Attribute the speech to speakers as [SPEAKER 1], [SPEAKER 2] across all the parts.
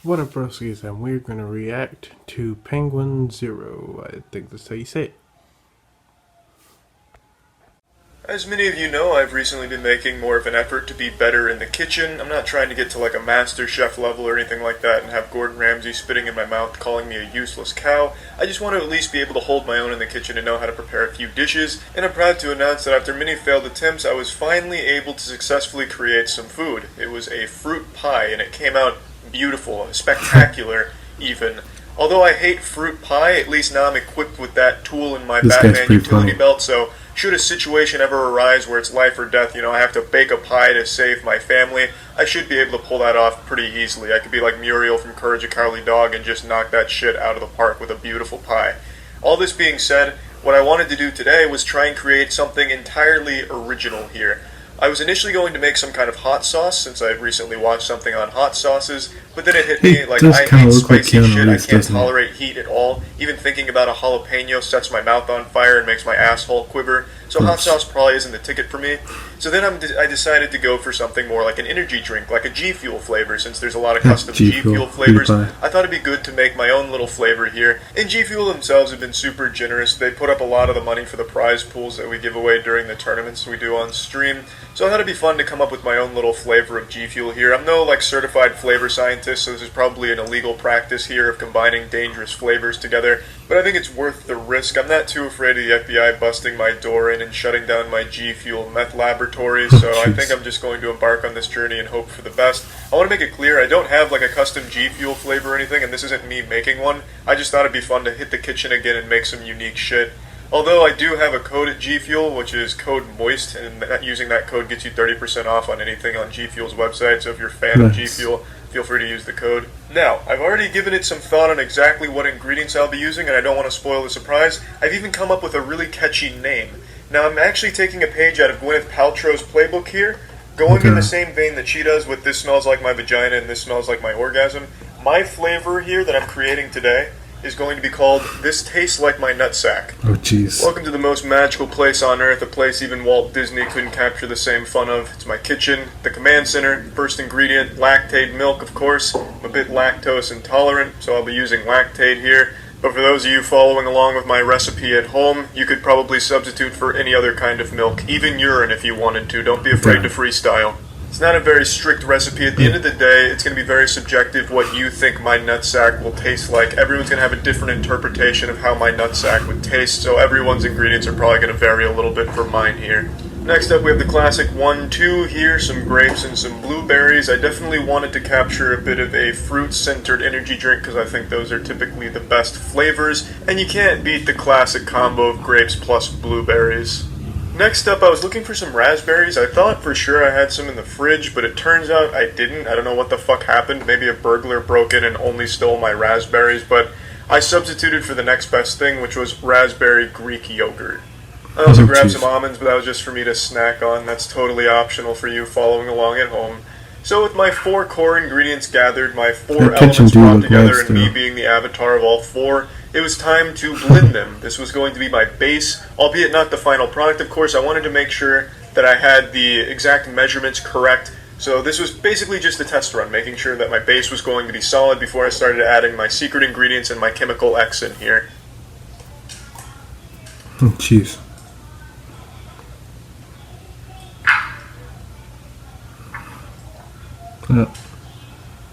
[SPEAKER 1] What up, broskies, and we're gonna react to Penguin0. I think that's how you say it.
[SPEAKER 2] As many of you know, I've recently been making more of an effort to be better in the kitchen. I'm not trying to get to like a master chef level or anything like that and have Gordon Ramsay spitting in my mouth calling me a useless cow. I just want to at least be able to hold my own in the kitchen and know how to prepare a few dishes, and I'm proud to announce that after many failed attempts, I was finally able to successfully create some food. It was a fruit pie, and it came out beautiful, spectacular even. Although I hate fruit pie, at least now I'm equipped with that tool in my Batman utility belt, so should a situation ever arise where it's life or death, I have to bake a pie to save my family, I should be able to pull that off pretty easily. I could be like Muriel from Courage the Cowardly Dog and just knock that shit out of the park with a beautiful pie. All this being said, what I wanted to do today was try and create something entirely original here. I was initially going to make some kind of hot sauce, since I recently watched something on hot sauces, but then it hit me, like, I hate spicy shit, I can't tolerate heat at all. Even thinking about a jalapeno sets my mouth on fire and makes my asshole quiver, so hot sauce probably isn't the ticket for me. So then I decided to go for something more like an energy drink, like a G Fuel flavor, since there's a lot of custom G Fuel flavors. I thought it'd be good to make my own little flavor here. And G Fuel themselves have been super generous. They put up a lot of the money for the prize pools that we give away during the tournaments we do on stream. So I thought it'd be fun to come up with my own little flavor of G Fuel here. I'm no like certified flavor scientist, so this is probably an illegal practice here of combining dangerous flavors together, but I think it's worth the risk. I'm not too afraid of the FBI busting my door in and shutting down my G Fuel meth laboratory, so I think I'm just going to embark on this journey and hope for the best. I want to make it clear, I don't have like a custom G Fuel flavor or anything, and this isn't me making one. I just thought it'd be fun to hit the kitchen again and make some unique shit. Although I do have a code at G Fuel, which is code MOIST, and using that code gets you 30% off on anything on G Fuel's website, so if you're a fan of G Fuel, feel free to use the code. Now, I've already given it some thought on exactly what ingredients I'll be using, and I don't want to spoil the surprise. I've even come up with a really catchy name. Now, I'm actually taking a page out of Gwyneth Paltrow's playbook here, going in the same vein that she does with This Smells Like My Vagina and This Smells Like My Orgasm. My flavor here that I'm creating today is going to be called This Tastes Like My Nutsack.
[SPEAKER 1] Oh, jeez.
[SPEAKER 2] Welcome to the most magical place on earth, a place even Walt Disney couldn't capture the same fun of. It's my kitchen, the command center. First ingredient, Lactaid milk, of course. I'm a bit lactose intolerant, so I'll be using Lactaid here. But for those of you following along with my recipe at home, you could probably substitute for any other kind of milk, even urine if you wanted to. Don't be afraid to freestyle. It's not a very strict recipe. At the end of the day, it's going to be very subjective what you think my nutsack will taste like. Everyone's going to have a different interpretation of how my nutsack would taste, so everyone's ingredients are probably going to vary a little bit from mine here. Next up, we have the classic 1-2 here, some grapes and some blueberries. I definitely wanted to capture a bit of a fruit-centered energy drink because I think those are typically the best flavors, and you can't beat the classic combo of grapes plus blueberries. Next up, I was looking for some raspberries. I thought for sure I had some in the fridge, but it turns out I didn't. I don't know what the fuck happened. Maybe a burglar broke in and only stole my raspberries, but I substituted for the next best thing, which was raspberry Greek yogurt. I also grabbed some almonds, but that was just for me to snack on. That's totally optional for you following along at home. So with my 4 core ingredients gathered, my 4 elements brought together, and me being the avatar of all 4, it was time to blend them. This was going to be my base, albeit not the final product, of course. I wanted to make sure that I had the exact measurements correct. So this was basically just a test run, making sure that my base was going to be solid before I started adding my secret ingredients and my chemical X in here.
[SPEAKER 1] Oh, jeez.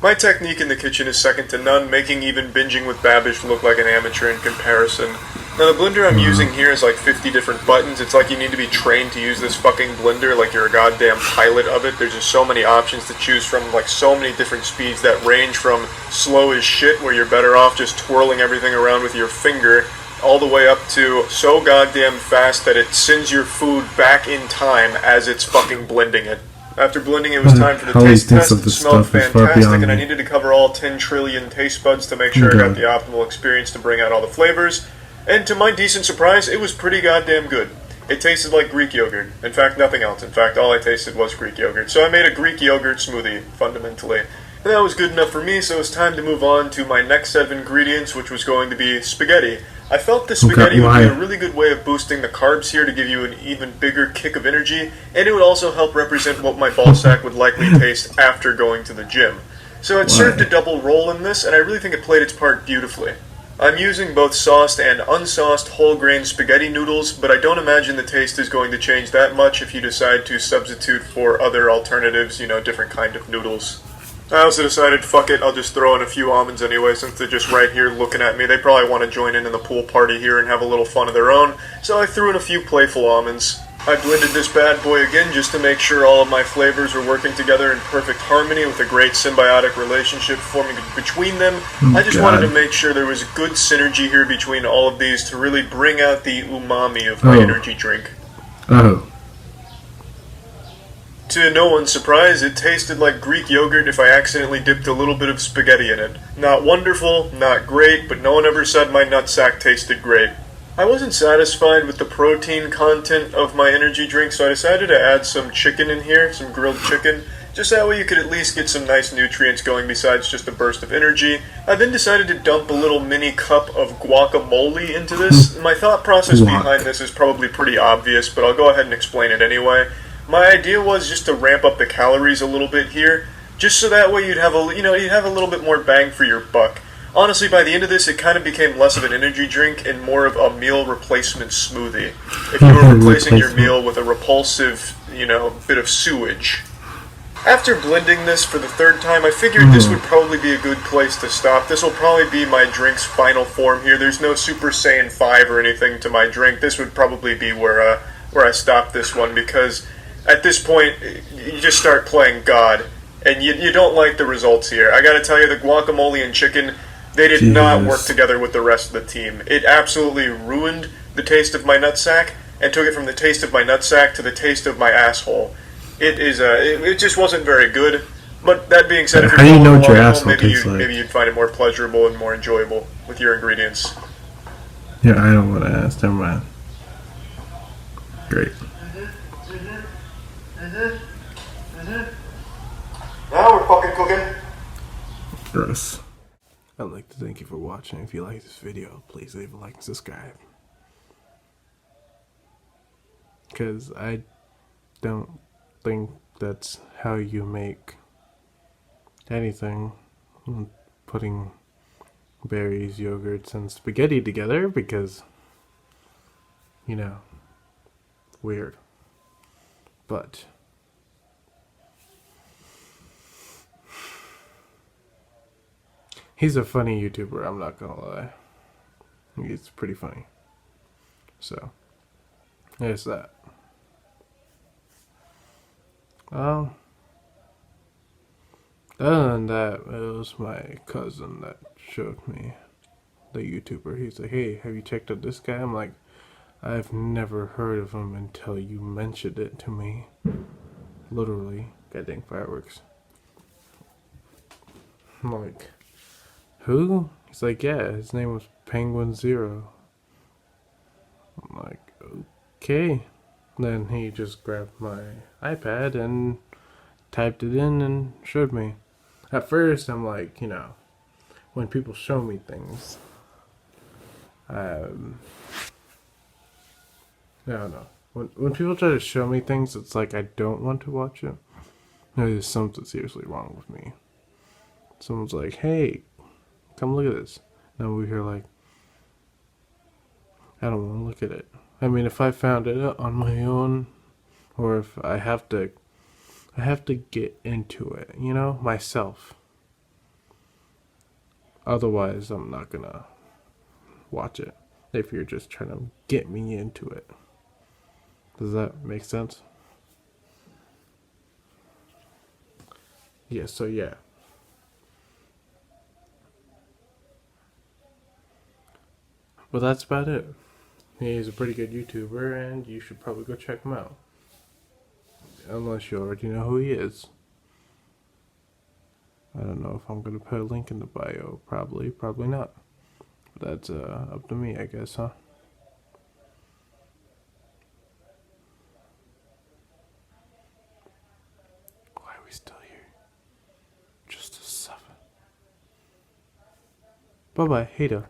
[SPEAKER 2] My technique in the kitchen is second to none, making even binging with Babish look like an amateur in comparison. Now the blender I'm using here is like 50 different buttons. It's like you need to be trained to use this fucking blender like you're a goddamn pilot of it. There's just so many options to choose from, like so many different speeds that range from slow as shit, where you're better off just twirling everything around with your finger, all the way up to so goddamn fast that it sends your food back in time as it's fucking blending it. After blending, it was time for the taste test. It smelled fantastic, and I needed to cover all 10 trillion taste buds to make sure I got the optimal experience to bring out all the flavors. And to my decent surprise, it was pretty goddamn good. It tasted like Greek yogurt. In fact, nothing else. In fact, all I tasted was Greek yogurt. So I made a Greek yogurt smoothie, fundamentally. And that was good enough for me, so it was time to move on to my next set of ingredients, which was going to be spaghetti. I felt the spaghetti would be a really good way of boosting the carbs here to give you an even bigger kick of energy, and it would also help represent what my ball sack would likely taste after going to the gym. So it served a double role in this, and I really think it played its part beautifully. I'm using both sauced and unsauced whole grain spaghetti noodles, but I don't imagine the taste is going to change that much if you decide to substitute for other alternatives, different kind of noodles. I also decided, fuck it, I'll just throw in a few almonds anyway, since they're just right here looking at me. They probably want to join in the pool party here and have a little fun of their own, so I threw in a few playful almonds. I blended this bad boy again just to make sure all of my flavors were working together in perfect harmony with a great symbiotic relationship forming between them. I just wanted to make sure there was good synergy here between all of these to really bring out the umami of my energy drink. To no one's surprise, it tasted like Greek yogurt if I accidentally dipped a little bit of spaghetti in it. Not wonderful, not great, but no one ever said my nutsack tasted great. I wasn't satisfied with the protein content of my energy drink, so I decided to add some chicken in here, some grilled chicken. Just that way you could at least get some nice nutrients going besides just a burst of energy. I then decided to dump a little mini cup of guacamole into this. My thought process behind this is probably pretty obvious, but I'll go ahead and explain it anyway. My idea was just to ramp up the calories a little bit here, just so that way you'd have a little bit more bang for your buck. Honestly, by the end of this, it kind of became less of an energy drink and more of a meal replacement smoothie. If you were replacing your meal with a repulsive, bit of sewage. After blending this for the third time, I figured this would probably be a good place to stop. This will probably be my drink's final form here. There's no Super Saiyan 5 or anything to my drink. This would probably be where I stop this one, because at this point, you just start playing God, and you don't like the results here. I gotta tell you, the guacamole and chicken, they did not work together with the rest of the team. It absolutely ruined the taste of my nutsack, and took it from the taste of my nutsack to the taste of my asshole. It just wasn't very good. But that being said, if you're following along at home, maybe you'd find it more pleasurable and more enjoyable with your ingredients.
[SPEAKER 1] Yeah, I don't want to ask. Never mind. Great.
[SPEAKER 2] Now we're fucking cooking.
[SPEAKER 1] Gross. I'd like to thank you for watching. If you like this video, please leave a like and subscribe. Because I don't think that's how you make anything. Putting berries, yogurts, and spaghetti together, because, weird. But he's a funny YouTuber, I'm not gonna lie. He's pretty funny. So, there's that. Other than that, it was my cousin that showed me the YouTuber. He's like, hey, have you checked out this guy? I'm like, I've never heard of him until you mentioned it to me. Literally. Goddamn fireworks. I'm like, who? He's like, yeah, his name was Penguinz0. I'm like, okay. Then he just grabbed my iPad and typed it in and showed me. At first, I'm like, when people show me things, I don't know. When people try to show me things, it's like I don't want to watch it. There's something seriously wrong with me. Someone's like, hey, come look at this. Now we hear like, I don't want to look at it. I mean, if I found it on my own, or if I have to get into it, myself. Otherwise, I'm not gonna watch it if you're just trying to get me into it. Does that make sense? Yeah, so yeah. But that's about it. He's a pretty good YouTuber, and you should probably go check him out. Unless you already know who he is. I don't know if I'm going to put a link in the bio. Probably not. But that's up to me, I guess, huh? Why are we still here? Just a 7. Bye-bye, hater.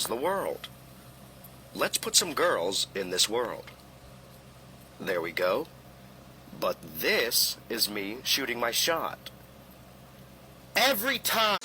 [SPEAKER 3] is the world. Let's put some girls in this world. There we go. But this is me shooting my shot. Every time...